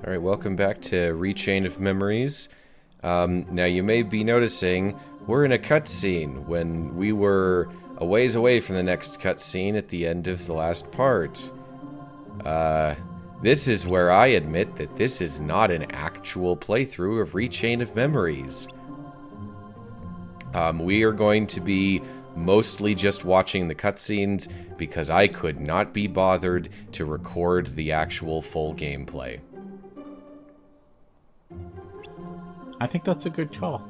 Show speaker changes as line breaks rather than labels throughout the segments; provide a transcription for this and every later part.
Alright, welcome back to Rechain of Memories. Now you may be noticing we're in a cutscene when we were a ways away from the next cutscene at the end of the last part. This is where I admit that this is not an actual playthrough of Rechain of Memories. We are going to be mostly just watching the cutscenes because I could not be bothered to record the actual full gameplay.
I think that's a good call.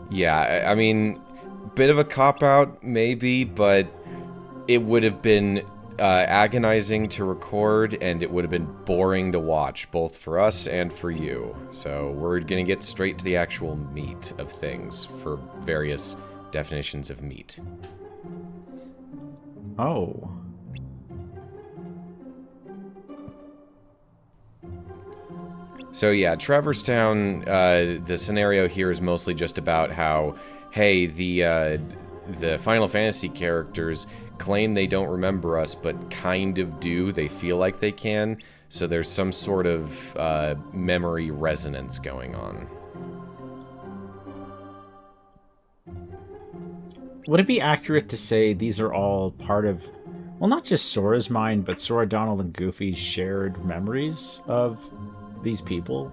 Yeah, I mean, bit of a cop-out, maybe, but it would have been agonizing to record, and it would have been boring to watch, both for us and for you. So we're gonna get straight to the actual meat of things for various definitions of meat.
Oh.
So yeah, Traverse Town, the scenario here is mostly just about how, hey, the Final Fantasy characters claim they don't remember us, but kind of do. They feel like they can. So there's some sort of memory resonance going on.
Would it be accurate to say these are all part of, well, not just Sora's mind, but Sora, Donald, and Goofy's shared memories of these people?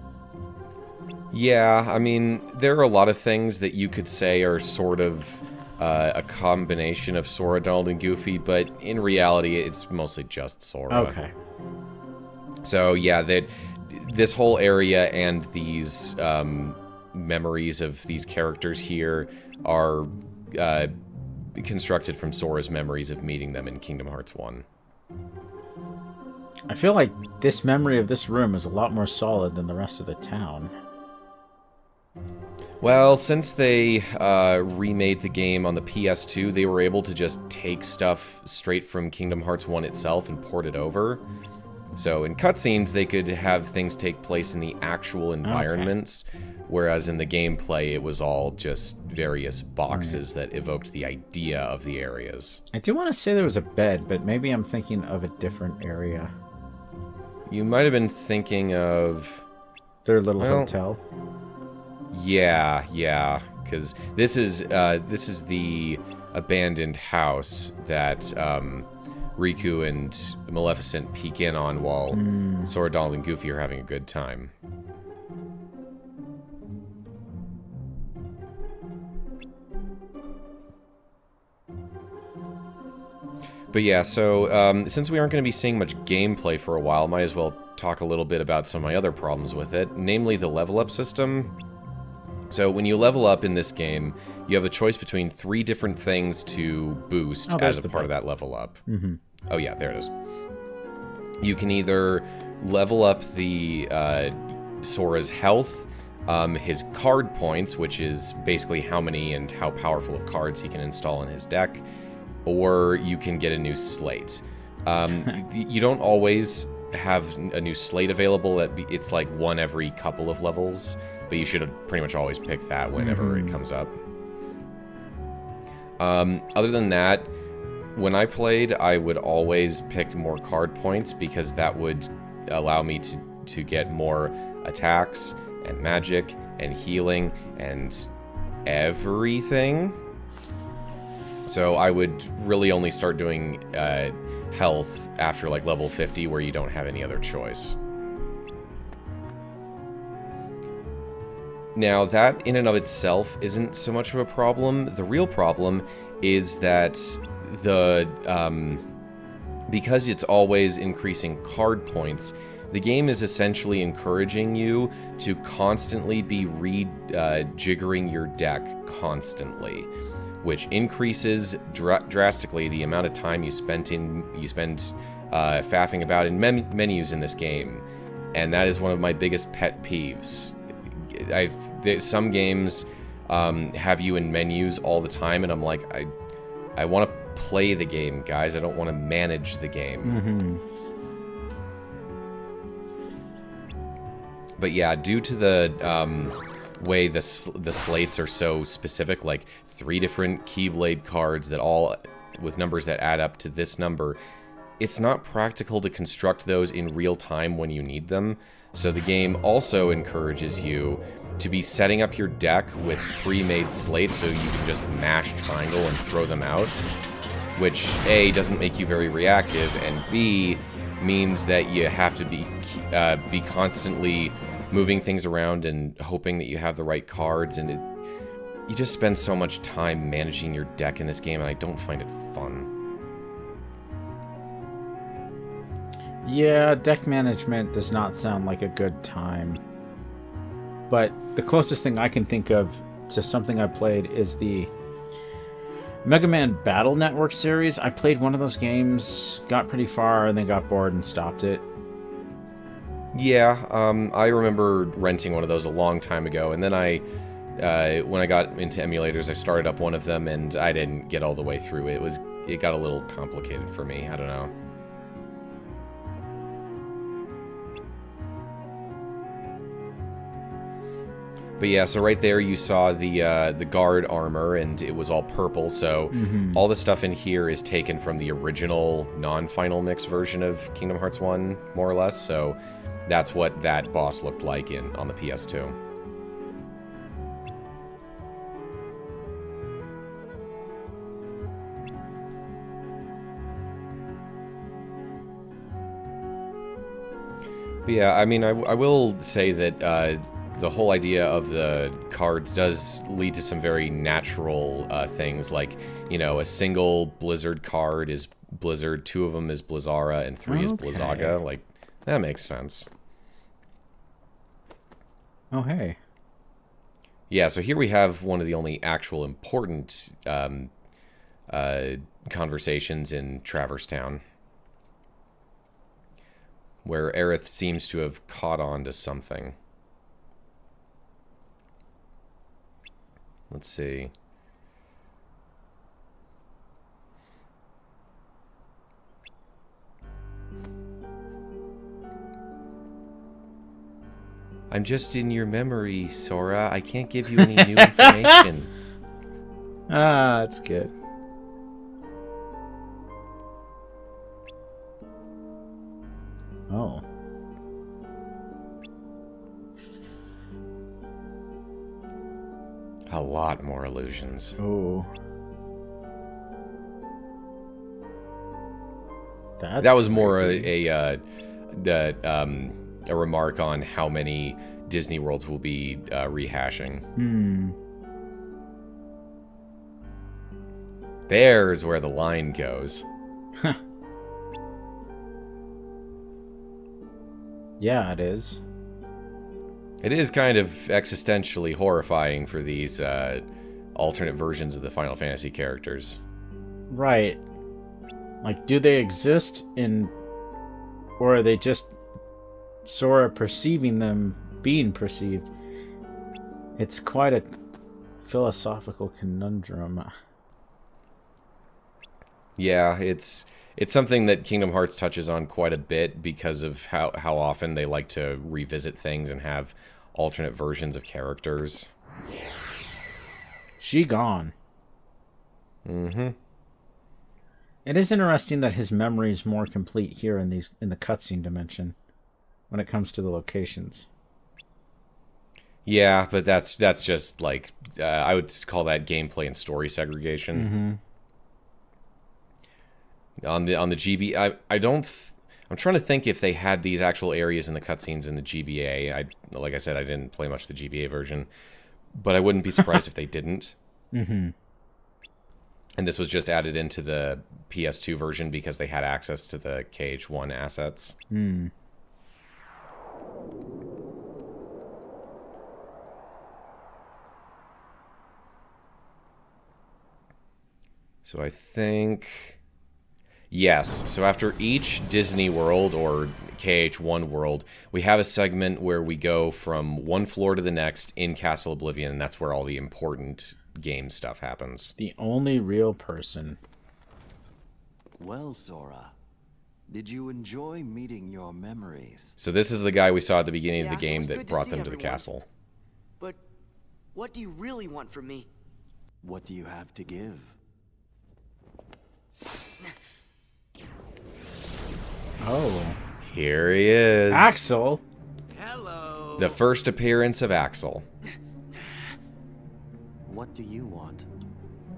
Yeah, I mean, there are a lot of things that you could say are sort of a combination of Sora, Donald, and Goofy, but in reality, it's mostly just Sora.
Okay.
So yeah, this whole area and these memories of these characters here are constructed from Sora's memories of meeting them in Kingdom Hearts 1.
I feel like this memory of this room is a lot more solid than the rest of the town.
Well, since they remade the game on the PS2, they were able to just take stuff straight from Kingdom Hearts 1 itself and port it over. So in cutscenes, they could have things take place in the actual environments, whereas in the gameplay, it was all just various boxes that evoked the idea of the areas.
I do want to say there was a bed, but maybe I'm thinking of a different area.
You might have been thinking of
Their little hotel.
Yeah, because this is the abandoned house that Riku and Maleficent peek in on while Sora, Donald, and Goofy are having a good time. But yeah, so since we aren't going to be seeing much gameplay for a while, might as well talk a little bit about some of my other problems with it, namely the level up system. So when you level up in this game, you have a choice between 3 different things to boost as a part of that level up. Oh yeah, there it is. You can either level up the Sora's health, his card points, which is basically how many and how powerful of cards he can install in his deck, or you can get a new slate. You don't always have a new slate available. It's like one every couple of levels, but you should pretty much always pick that whenever it comes up. Other than that, when I played, I would always pick more card points because that would allow me to get more attacks and magic and healing and everything. So I would really only start doing health after like level 50 where you don't have any other choice. Now that in and of itself isn't so much of a problem. The real problem is that because it's always increasing card points, the game is essentially encouraging you to constantly be rejiggering your deck constantly, which increases drastically the amount of time you spend faffing about in menus in this game, and that is one of my biggest pet peeves. Some games have you in menus all the time, and I'm like, I want to play the game, guys. I don't want to manage the game. But yeah, due to the way the slates are so specific, like 3 different Keyblade cards that all with numbers that add up to this number, it's not practical to construct those in real time when you need them. So the game also encourages you to be setting up your deck with pre-made slates so you can just mash triangle and throw them out, which A, doesn't make you very reactive, and B, means that you have to be constantly moving things around and hoping that you have the right cards, and you just spend so much time managing your deck in this game, and I don't find it fun.
Yeah, deck management does not sound like a good time. But the closest thing I can think of to something I played is the Mega Man Battle Network series. I played one of those games, got pretty far, and then got bored and stopped it.
Yeah, I remember renting one of those a long time ago, and then when I got into emulators, I started up one of them, and I didn't get all the way through. It got a little complicated for me. I don't know. But yeah, so right there you saw the guard armor, and it was all purple, so all the stuff in here is taken from the original non-final mix version of Kingdom Hearts 1, more or less, so that's what that boss looked like on the PS2. But yeah, I mean, I will say that the whole idea of the cards does lead to some very natural things, like, you know, a single Blizzard card is Blizzard, 2 of them is Blizzara, and 3 is Blizzaga. Like, that makes sense.
Oh, hey.
Yeah, so here we have one of the only actual important conversations in Traverse Town, where Aerith seems to have caught on to something. Let's see. I'm just in your memory, Sora. I can't give you any new information.
Ah, that's good. Oh.
A lot more illusions.
Oh.
That was more a remark on how many Disney Worlds will be rehashing. There's where the line goes.
Yeah, it is.
It is kind of existentially horrifying for these alternate versions of the Final Fantasy characters.
Right. Like, do they exist or are they just Sora perceiving them being perceived? It's quite a philosophical conundrum.
Yeah, it's something that Kingdom Hearts touches on quite a bit because of how often they like to revisit things and have alternate versions of characters.
She gone.
Mm-hmm.
It is interesting that his memory is more complete here in the cutscene dimension when it comes to the locations.
Yeah, but that's just like I would call that gameplay and story segregation. On the GB, I'm trying to think if they had these actual areas in the cutscenes in the GBA. Like I said, I didn't play much the GBA version, but I wouldn't be surprised if they didn't. And this was just added into the PS2 version because they had access to the KH1 assets. So I think... Yes, so after each Disney World or KH1 world, we have a segment where we go from one floor to the next in Castle Oblivion, and that's where all the important game stuff happens.
The only real person.
Well, Sora, did you enjoy meeting your memories?
So this is the guy we saw at the beginning of the game
it was
that
good to
brought
see
them to the
everyone.
castle.
But what do you really want from me?
What do you have to give?
Oh.
Here he is.
Axel?
Hello.
The first appearance of Axel.
What do you want?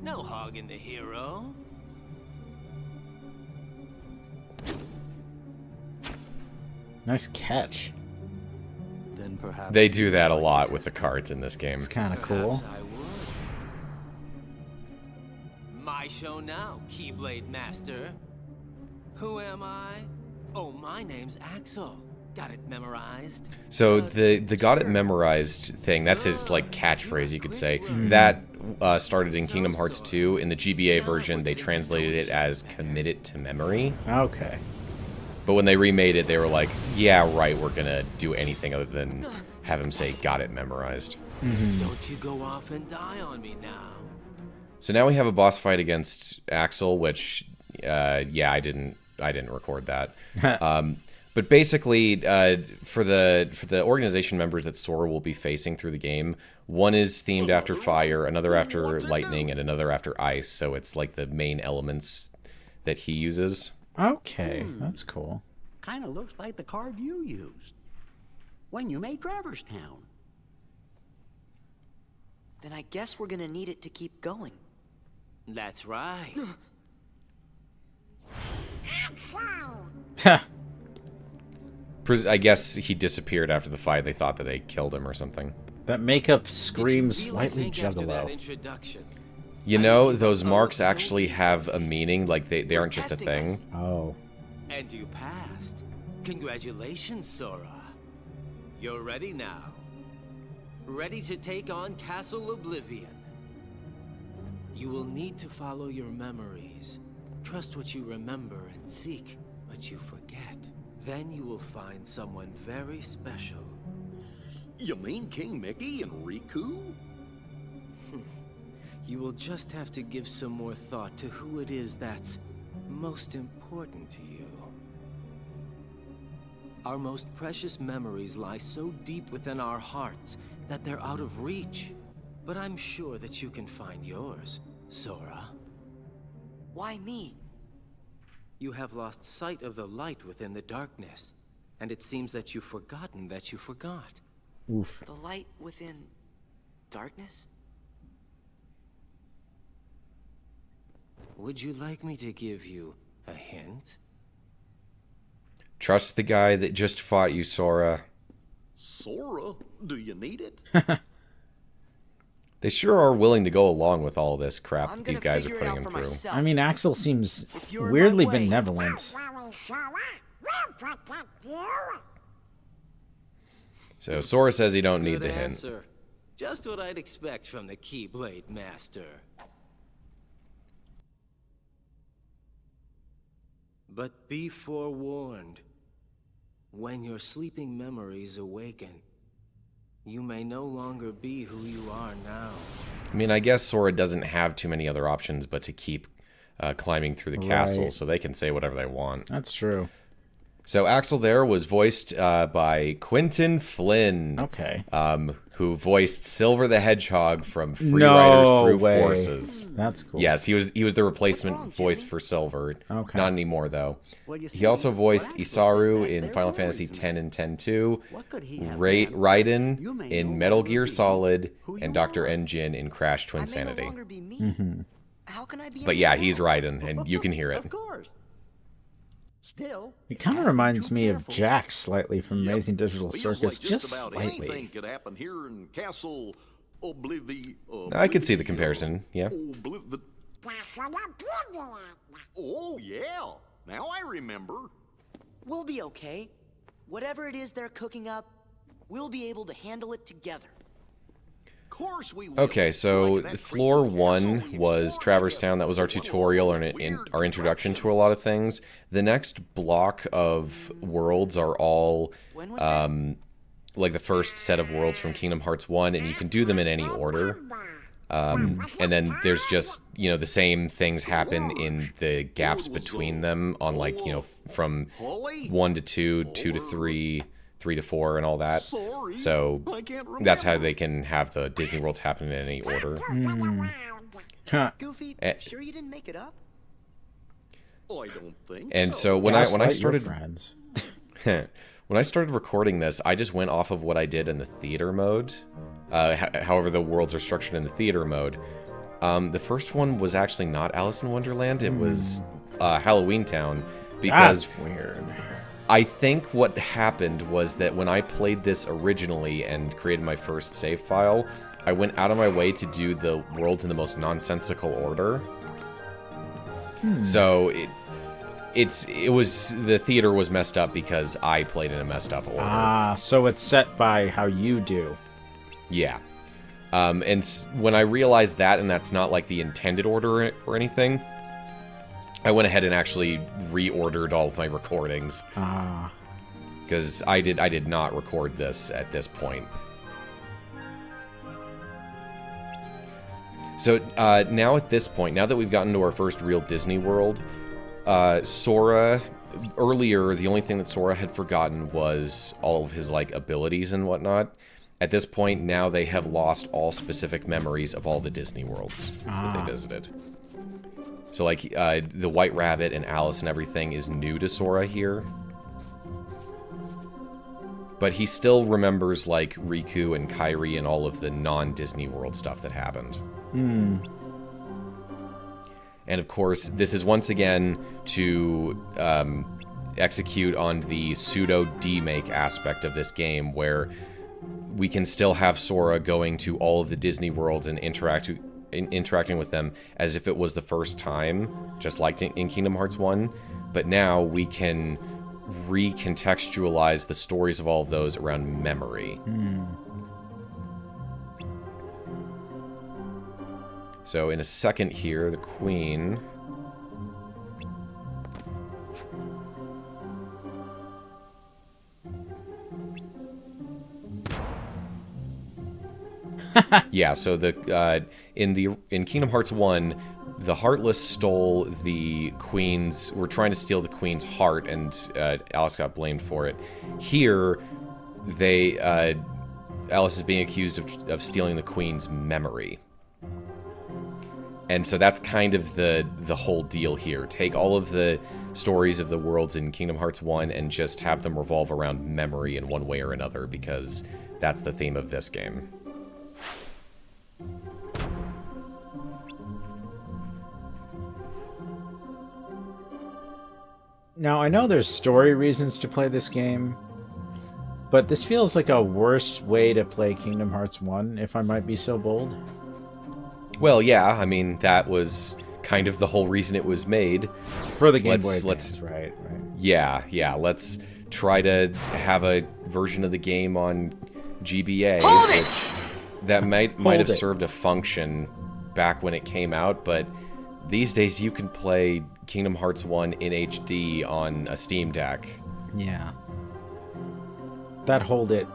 No hogging the hero.
Nice catch.
Then perhaps
They do that a lot with the cards in this game.
It's kind of cool.
Perhaps I would. My show now, Keyblade Master. Who am I? Oh, my name's Axel. Got it memorized?
So the got it memorized thing, that's his like catchphrase, you could say. That started in Kingdom Hearts 2. In the GBA version, they translated it as commit it to memory.
Okay.
But when they remade it, they were like, yeah, right, we're gonna do anything other than have him say got it memorized.
Don't you go off and die on me now.
So now we have a boss fight against Axel, which, yeah, I didn't record that. But basically, for the organization members that Sora will be facing through the game, one is themed after fire, another after lightning, and another after ice. So it's like the main elements that he uses.
Okay, that's cool.
Kind of looks like the card you used when you made Traverse Town.
Then I guess we're gonna need it to keep going. That's right.
I guess he disappeared after the fight. They thought that they killed him or something.
That makeup
Did you
screams
really
slightly
think after that
juggalo.
introduction?
You know, those marks actually have a meaning. Like, they aren't just a thing.
Oh.
And you passed. Congratulations, Sora. You're ready now. Ready to take on Castle Oblivion. You will need to follow your memories. Trust what you remember and seek what you forget. Then you will find someone very special.
You mean King Mickey and Riku?
You will just have to give some more thought to who it is that's most important to you. Our most precious memories lie so deep within our hearts that they're out of reach. But I'm sure that you can find yours, Sora. Why me? You have lost sight of the light within the darkness, and it seems that you've forgotten that you forgot.
Oof.
The light within darkness? Would you like me to give you a hint?
Trust the guy that just fought you, Sora.
Sora, do you need it?
They sure are willing to go along with all this crap
I'm
that
gonna
these guys are
figure it
putting
out
him
for
through.
myself.
I mean, Axel seems
If you're in
weirdly
my way-
benevolent.
So Sora says he don't need
Good
the hint.
answer. Just what I'd expect from the Keyblade Master. But be forewarned. When your sleeping memories awaken, you may no longer be who you are now.
I mean, I guess Sora doesn't have too many other options but to keep climbing through the castle,
Right.
so they can say whatever they want.
That's true.
So Axel there was voiced by Quentin Flynn,
Okay.
who voiced Silver the Hedgehog from Free
No
Riders Through
way.
Forces.
That's cool.
Yes, he was the
What's
replacement
wrong,
voice
Jimmy?
for Silver.
Okay.
Not anymore though.
Well, you
He
see,
also voiced
what Axel said
Isaru
back
in
there
Final
worried
Fantasy
me.
X and X-2,
What could he have
Raiden
done? You may
in
no
Metal
longer
Gear
be
Solid,
who you
and Dr.
are.
N. in Crash
I may
Twinsanity.
no longer be me. How can I be
But yeah,
anyone
he's
else?
Raiden, and you can hear it.
Of course. Still,
It kind of
be
reminds
too
me of
careful.
Jax slightly from Amazing Digital
Feels
Circus,
like
just
about
slightly.
anything could happen here in Castle
I could see the comparison, yeah.
Oh, yeah. Now I remember.
We'll be okay. Whatever it is they're cooking up, we'll be able to handle it together.
Of course we will.
Okay, so
Like that
floor
creepy
one
castle we
was
explored
Traverse
together.
Town. That was our
One of
tutorial
those
and
weird
our introduction to a
contraptions.
lot of things. The next block of worlds are all
When was that?
like the first set of worlds from Kingdom Hearts 1, and you can do them in any order. And then there's just, you know, the same things happen in the gaps between them on, like, you know, from 1 to 2, 2 to 3, 3 to 4, and all that.
Sorry,
So
I can't
that's how
remember.
they can have the Disney worlds happen in any order.
Huh.
Goofy,
Eh.
sure you didn't make it up?
I don't think
And
so.
so when I
Gaslight your
started
friends.
when I started recording this, I just went off of what I did in the theater mode. However, the worlds are structured in the theater mode. The first one was actually not Alice in Wonderland. It was Halloween Town. Because
That's weird.
I think what happened was that when I played this originally and created my first save file, I went out of my way to do the worlds in the most nonsensical order. So the theater was messed up because I played in a messed up order.
Ah, so it's set by how you do.
Yeah. When I realized that, and that's not like the intended order or anything, I went ahead and actually reordered all of my recordings.
Ah.
Because I did not record this at this point. So now at this point, now that we've gotten to our first real Disney World, Sora, earlier the only thing that Sora had forgotten was all of his like abilities and whatnot. At this point, now they have lost all specific memories of all the Disney worlds that they visited. So like the White Rabbit and Alice and everything is new to Sora here. But he still remembers like Riku and Kairi and all of the non-Disney World stuff that happened. And of course, this is once again to execute on the pseudo demake aspect of this game, where we can still have Sora going to all of the Disney worlds and interacting with them as if it was the first time, just like in Kingdom Hearts 1. But now we can recontextualize the stories of all of those around memory. So in a second here, the Queen... Yeah, so the in Kingdom Hearts 1, the Heartless stole the Queen's... Were trying to steal the Queen's heart, and Alice got blamed for it. Here, Alice is being accused of stealing the Queen's memory. And so that's kind of the whole deal here. Take all of the stories of the worlds in Kingdom Hearts 1 and just have them revolve around memory in one way or another, because that's the theme of this game.
Now, I know there's story reasons to play this game, but this feels like a worse way to play Kingdom Hearts 1, if I might be so bold.
Well, yeah, I mean, that was kind of the whole reason it was made.
For the Game Boy Advance, right.
Yeah, let's try to have a version of the game on GBA, that might have served a function back when it came out, but these days you can play Kingdom Hearts 1 in HD on a Steam Deck.
Yeah. That hold it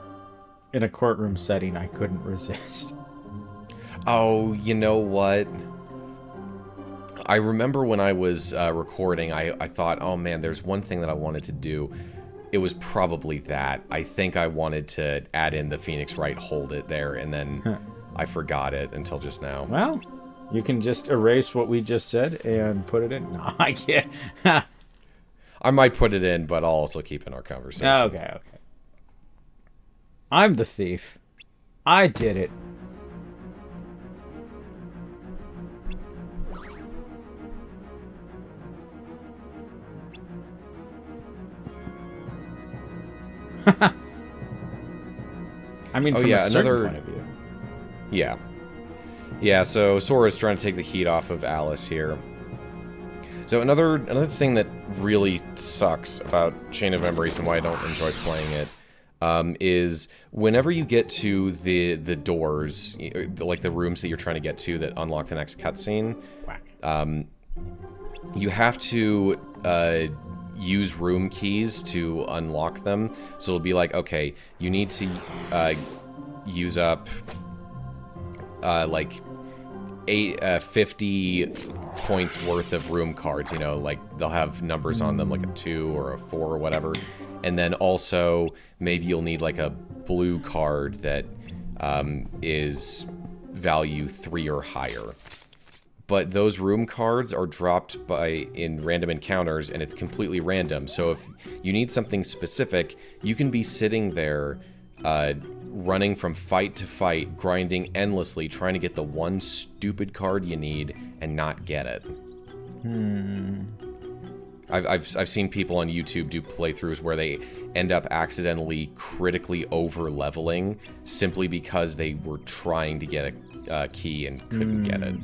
in a courtroom setting I couldn't resist.
Oh, you know what? I remember when I was recording, I thought, oh man, there's one thing that I wanted to do. It was probably that. I think I wanted to add in the Phoenix Wright hold it there, and then I forgot it until just now.
Well, you can just erase what we just said and put it in. No, I can't.
I might put it in, but I'll also keep in our conversation.
Okay. I'm the thief. I did it. I mean, from a certain point of view.
Yeah, so Sora's trying to take the heat off of Alice here. So another thing that really sucks about Chain of Memories and why I don't enjoy playing it is whenever you get to the doors, like the rooms that you're trying to get to that unlock the next cutscene, you have to use room keys to unlock them. So it'll be like, okay, you need to use up like 50 points worth of room cards, you know, like they'll have numbers on them like a 2 or a 4 or whatever, and then also maybe you'll need like a blue card that is value 3 or higher. but those room cards are dropped in random encounters, and it's completely random. So if you need something specific, you can be sitting there running from fight to fight, grinding endlessly, trying to get the one stupid card you need and not get it. I've seen people on YouTube do playthroughs where they end up accidentally critically over-leveling simply because they were trying to get a key and couldn't get it.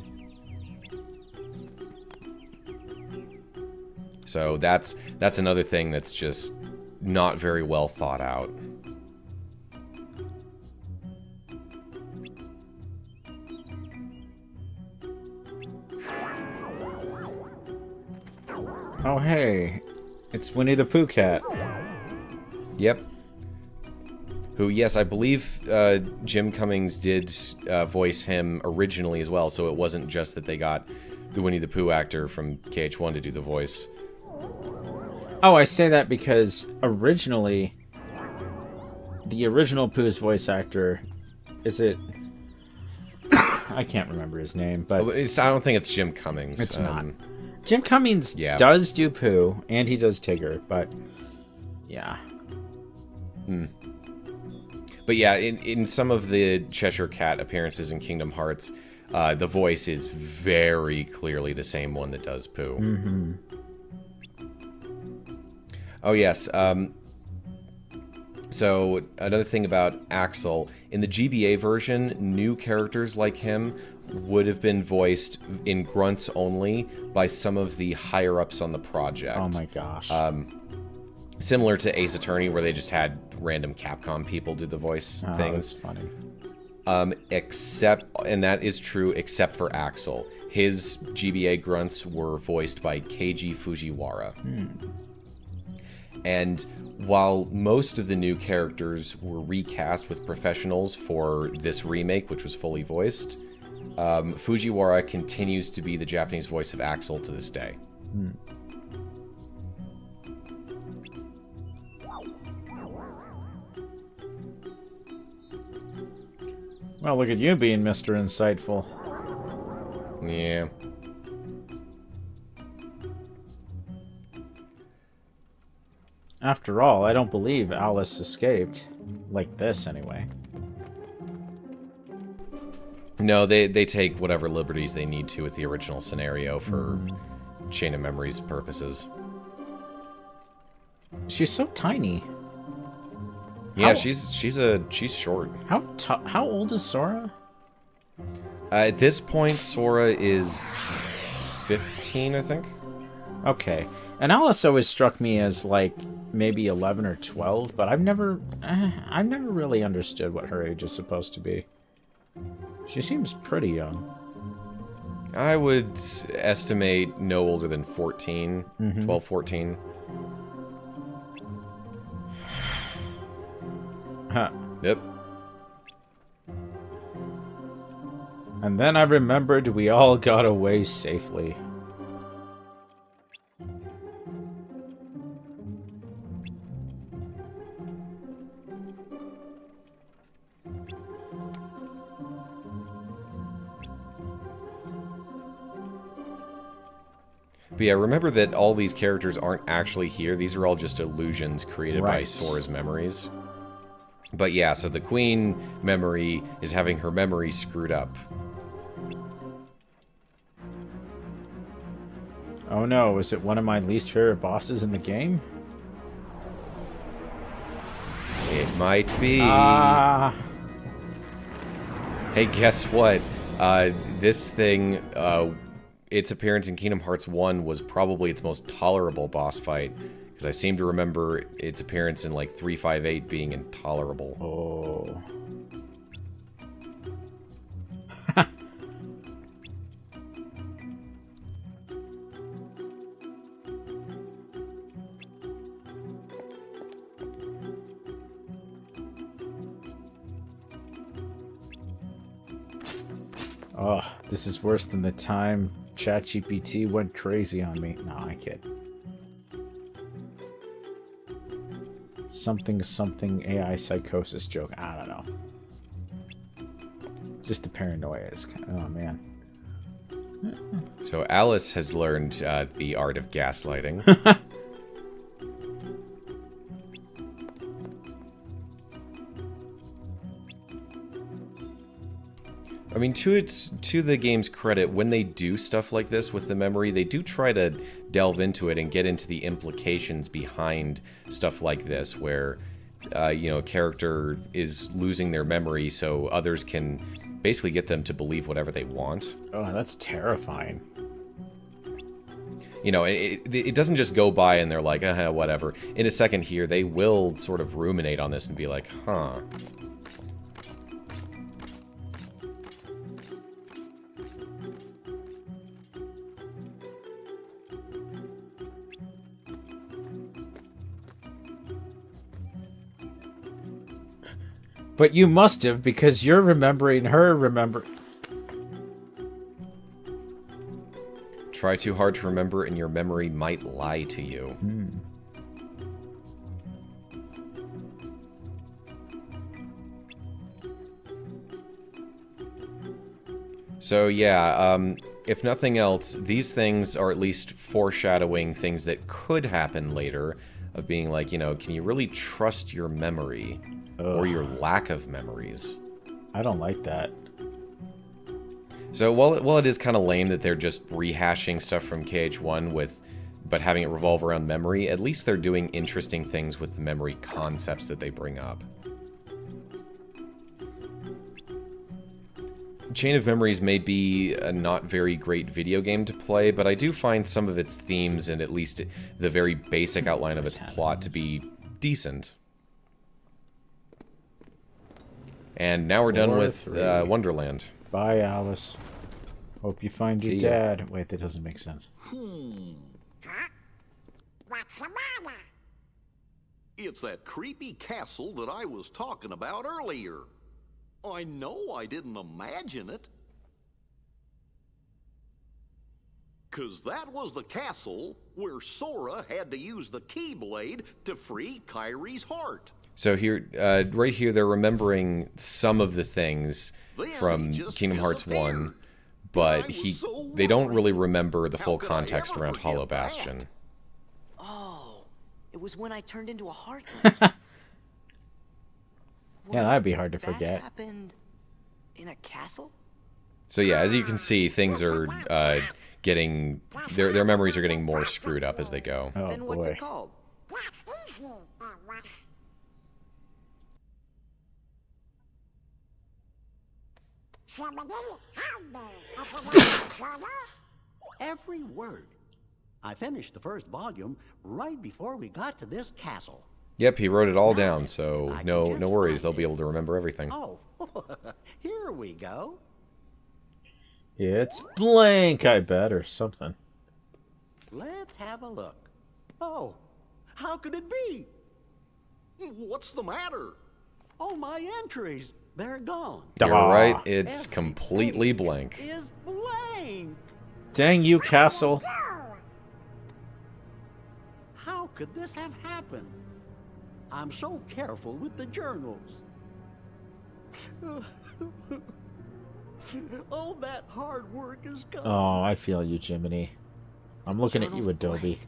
So that's another thing that's just not very well thought out.
Oh, hey. It's Winnie the Pooh Cat.
Yep. Who, yes, I believe Jim Cummings did voice him originally as well, so it wasn't just that they got the Winnie the Pooh actor from KH1 to do the voice.
Oh, I say that because originally, the original Pooh's voice actor, is it... I can't remember his name, but...
I don't think it's Jim Cummings.
It's not. Jim Cummings does do Pooh, and he does Tigger, but yeah.
But yeah, in some of the Cheshire Cat appearances in Kingdom Hearts, the voice is very clearly the same one that does Pooh.
Mm-hmm.
Oh yes, so another thing about Axel, in the GBA version, new characters like him would have been voiced in grunts only by some of the higher-ups on the project.
Oh my gosh.
Similar to Ace Attorney, where they just had random Capcom people do the voice things.
That's funny.
And that is true except for Axel. His GBA grunts were voiced by Keiji Fujiwara. And while most of the new characters were recast with professionals for this remake, which was fully voiced, Fujiwara continues to be the Japanese voice of Axel to this day.
Well, look at you being Mr. Insightful.
Yeah.
After all, I don't believe Alice escaped. Like this, anyway.
No, they take whatever liberties they need to with the original scenario for Chain of Memories purposes.
She's so tiny.
Yeah, she's short.
How old is Sora?
At this point, Sora is 15, I think.
Okay. And Alice always struck me as like maybe 11 or 12, but I've never really understood what her age is supposed to be. She seems pretty young.
I would estimate no older than 14, 12, 14.
Huh.
Yep.
And then I remembered we all got away safely.
But yeah, remember that all these characters aren't actually here. These are all just illusions created by Sora's memories. But yeah, so the Queen memory is having her memory screwed up.
Oh no, is it one of my least favorite bosses in the game?
It might be. Hey, guess what? This thing, its appearance in Kingdom Hearts 1 was probably its most tolerable boss fight. Because I seem to remember its appearance in, like, 358 being intolerable.
Oh. Oh, this is worse than the time ChatGPT went crazy on me. No, I kid. Something AI psychosis joke. I don't know. Just the paranoia is kind of, oh man.
So Alice has learned the art of gaslighting. I mean, to the game's credit, when they do stuff like this with the memory, they do try to delve into it and get into the implications behind stuff like this, where, you know, a character is losing their memory so others can basically get them to believe whatever they want.
Oh, that's terrifying.
You know, it doesn't just go by and they're like, whatever. In a second here, they will sort of ruminate on this and be like, huh.
But you must have, because you're remembering her
Try too hard to remember and your memory might lie to you. So yeah, if nothing else, these things are at least foreshadowing things that could happen later, of being like, you know, can you really trust your memory? Or your lack of memories.
I don't like that.
So while it is kind of lame that they're just rehashing stuff from KH1 but having it revolve around memory, at least they're doing interesting things with the memory concepts that they bring up. Chain of Memories may be a not very great video game to play, but I do find some of its themes and at least the very basic outline of its plot to be decent. And now we're done with Wonderland.
Bye, Alice. Hope you find your dad. Wait, that doesn't make sense.
What's the matter? It's that creepy castle that I was talking about earlier. I know I didn't imagine it. 'Cause that was the castle where Sora had to use the Keyblade to free Kyrie's heart.
So here, right here, they're remembering some of the things from Kingdom Hearts 1, but they don't really remember the full context around Hollow Bastion.
Oh, it was when I turned into a heartless.
Yeah, that'd be hard to forget.
That happened in a castle?
So yeah, as you can see, things are getting... Their memories are getting more screwed up as they go.
Oh,
Then what's
boy.
it called?
Every word. I finished the first volume right before we got to this castle.
Yep, he wrote it all down, so no worries, they'll be able to remember everything.
Oh, here we go.
It's blank, I bet, or something.
Let's have a look. Oh, how could it be?
What's the matter?
Oh, my entries. They're gone.
You're
Aw.
right, it's
Everything
completely blank.
Is blank.
Dang you, castle.
How could this have happened? I'm so careful with the journals. All that hard work is gone.
Oh, I feel you, Jiminy. I'm looking at you,
Journal's
Adobe.
blank.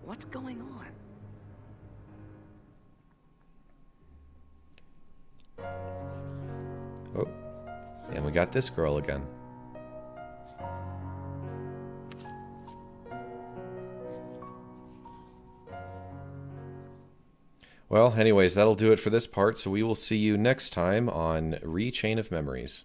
What's going on?
Oh, and we got this girl again. Well, anyways, that'll do it for this part, so we will see you next time on Chain of Memories.